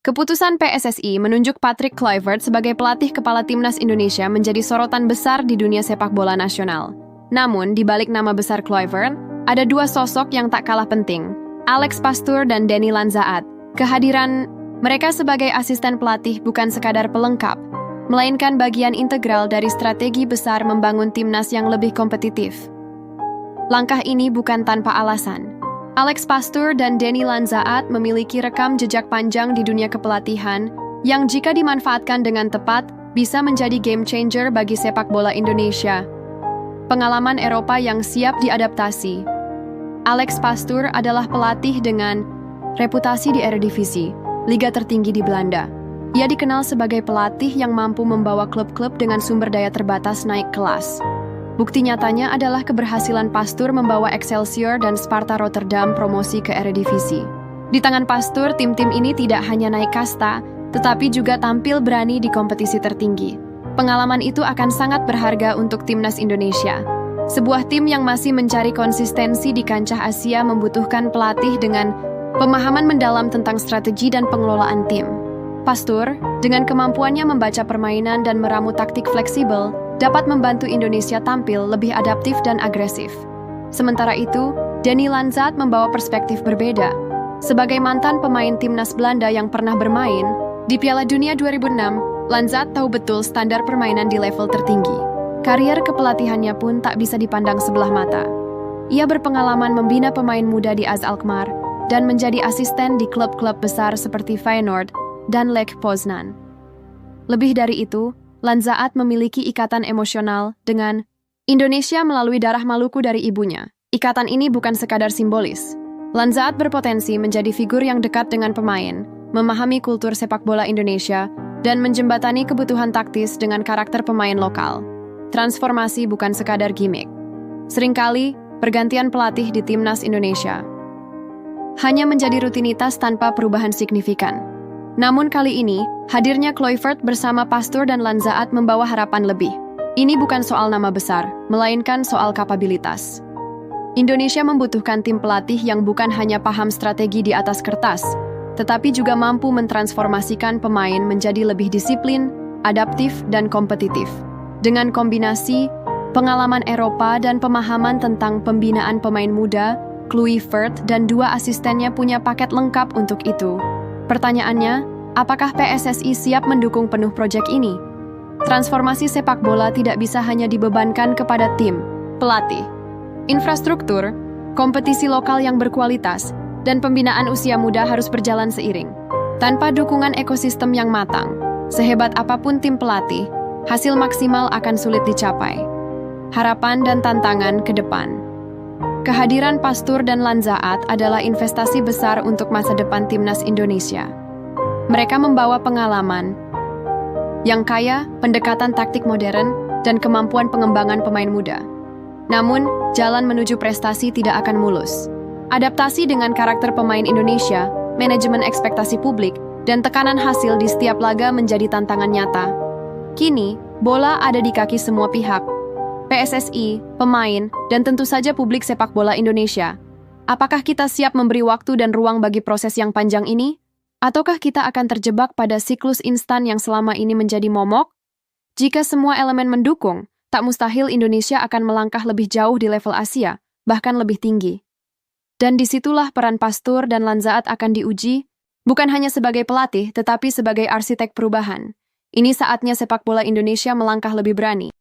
Keputusan PSSI menunjuk Patrick Kluivert sebagai pelatih kepala timnas Indonesia menjadi sorotan besar di dunia sepak bola nasional. Namun, di balik nama besar Kluivert, ada dua sosok yang tak kalah penting, Alex Pastoor dan Denny Lanzaat. Kehadiran mereka sebagai asisten pelatih bukan sekadar pelengkap, melainkan bagian integral dari strategi besar membangun timnas yang lebih kompetitif. Langkah ini bukan tanpa alasan. Alex Pastoor dan Denny Lanzaat memiliki rekam jejak panjang di dunia kepelatihan yang jika dimanfaatkan dengan tepat bisa menjadi game changer bagi sepak bola Indonesia. Pengalaman Eropa yang siap diadaptasi. Alex Pastoor adalah pelatih dengan reputasi di Eredivisie, liga tertinggi di Belanda. Ia dikenal sebagai pelatih yang mampu membawa klub-klub dengan sumber daya terbatas naik kelas. Bukti nyatanya adalah keberhasilan Pastoor membawa Excelsior dan Sparta Rotterdam promosi ke Eredivisie. Di tangan Pastoor, tim-tim ini tidak hanya naik kasta, tetapi juga tampil berani di kompetisi tertinggi. Pengalaman itu akan sangat berharga untuk timnas Indonesia. Sebuah tim yang masih mencari konsistensi di kancah Asia membutuhkan pelatih dengan pemahaman mendalam tentang strategi dan pengelolaan tim. Pastoor, dengan kemampuannya membaca permainan dan meramu taktik fleksibel, dapat membantu Indonesia tampil lebih adaptif dan agresif. Sementara itu, Denny Lanzaat membawa perspektif berbeda. Sebagai mantan pemain timnas Belanda yang pernah bermain di Piala Dunia 2006, Lanzaat tahu betul standar permainan di level tertinggi. Karier kepelatihannya pun tak bisa dipandang sebelah mata. Ia berpengalaman membina pemain muda di AZ Alkmaar dan menjadi asisten di klub-klub besar seperti Feyenoord dan Lech Poznan. Lebih dari itu, Lanzaat memiliki ikatan emosional dengan Indonesia melalui darah Maluku dari ibunya. Ikatan ini bukan sekadar simbolis. Lanzaat berpotensi menjadi figur yang dekat dengan pemain, memahami kultur sepak bola Indonesia, dan menjembatani kebutuhan taktis dengan karakter pemain lokal. Transformasi bukan sekadar gimmick. Seringkali, pergantian pelatih di timnas Indonesia hanya menjadi rutinitas tanpa perubahan signifikan. Namun kali ini, hadirnya Kluivert bersama Pastoor dan Lanzaat membawa harapan lebih. Ini bukan soal nama besar, melainkan soal kapabilitas. Indonesia membutuhkan tim pelatih yang bukan hanya paham strategi di atas kertas, tetapi juga mampu mentransformasikan pemain menjadi lebih disiplin, adaptif, dan kompetitif. Dengan kombinasi pengalaman Eropa dan pemahaman tentang pembinaan pemain muda, Kluivert dan dua asistennya punya paket lengkap untuk itu. Pertanyaannya, apakah PSSI siap mendukung penuh proyek ini? Transformasi sepak bola tidak bisa hanya dibebankan kepada tim, pelatih, infrastruktur, kompetisi lokal yang berkualitas, dan pembinaan usia muda harus berjalan seiring. Tanpa dukungan ekosistem yang matang, sehebat apapun tim pelatih, hasil maksimal akan sulit dicapai. Harapan dan tantangan ke depan. Kehadiran Pastoor dan Lanzaat adalah investasi besar untuk masa depan timnas Indonesia. Mereka membawa pengalaman yang kaya, pendekatan taktik modern, dan kemampuan pengembangan pemain muda. Namun, jalan menuju prestasi tidak akan mulus. Adaptasi dengan karakter pemain Indonesia, manajemen ekspektasi publik, dan tekanan hasil di setiap laga menjadi tantangan nyata. Kini, bola ada di kaki semua pihak. PSSI, pemain, dan tentu saja publik sepak bola Indonesia. Apakah kita siap memberi waktu dan ruang bagi proses yang panjang ini? Ataukah kita akan terjebak pada siklus instan yang selama ini menjadi momok? Jika semua elemen mendukung, tak mustahil Indonesia akan melangkah lebih jauh di level Asia, bahkan lebih tinggi. Dan disitulah peran Pastoor dan Lanzaat akan diuji, bukan hanya sebagai pelatih, tetapi sebagai arsitek perubahan. Ini saatnya sepak bola Indonesia melangkah lebih berani.